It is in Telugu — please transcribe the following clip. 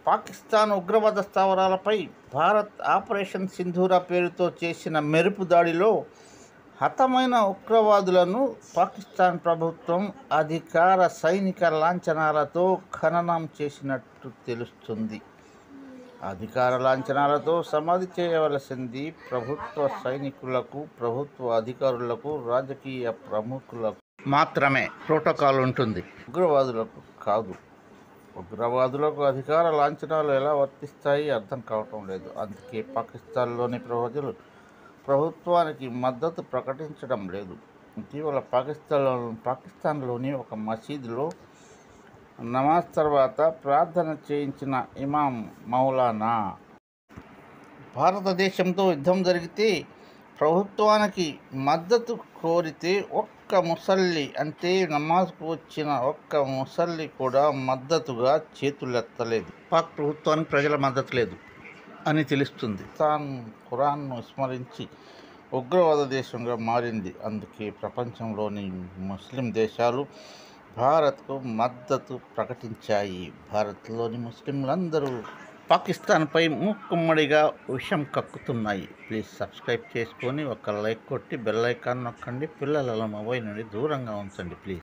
పాకిస్తాన్ ఉగ్రవాద స్థావరాలపై భారత్ ఆపరేషన్ సింధూర పేరుతో చేసిన మెరుపు దాడిలో హతమైన ఉగ్రవాదులను పాకిస్తాన్ ప్రభుత్వం అధికార సైనిక లాంఛనాలతో ఖననం చేసినట్టు తెలుస్తుంది. అధికార లాంఛనాలతో సమాధి చేయవలసింది ప్రభుత్వ సైనికులకు, ప్రభుత్వ అధికారులకు, రాజకీయ ప్రముఖులకు మాత్రమే ప్రోటోకాల్ ఉంటుంది, ఉగ్రవాదులకు కాదు. ఉగ్రవాదులకు అధికార లాంఛనాలు ఎలా వర్తిస్తాయి అర్థం కావటం లేదు. అందుకే పాకిస్తాన్లోని ప్రజలు ప్రభుత్వానికి మద్దతు ప్రకటించడం లేదు. ఇటీవల పాకిస్తాన్లోని ఒక మసీదులో నమాజ్ తర్వాత ప్రార్థన చేయించిన ఇమాం మౌలానా భారతదేశంతో యుద్ధం జరిగితే ప్రభుత్వానికి మద్దతు కోరితే ఒక్క ముసల్లి, అంటే నమాజ్కు వచ్చిన ఒక్క ముసల్లి కూడా మద్దతుగా చేతులెత్తలేదు. పాక్ ప్రభుత్వానికి ప్రజల మద్దతు లేదు అని తెలుస్తుంది. ఖురాన్ను విస్మరించి ఉగ్రవాద దేశంగా మారింది. అందుకే ప్రపంచంలోని ముస్లిం దేశాలు భారత్కు మద్దతు ప్రకటించాయి. భారత్లోని ముస్లింలందరూ పాకిస్తాన్పై మూకుమ్మడిగా విషం కక్కుతున్నాయి. ప్లీజ్ సబ్స్క్రైబ్ చేసుకొని ఒక లైక్ కొట్టి బెల్ ఐకాన్ నొక్కండి. పిల్లల మొబైల్ నుండి దూరంగా ఉంచండి ప్లీజ్.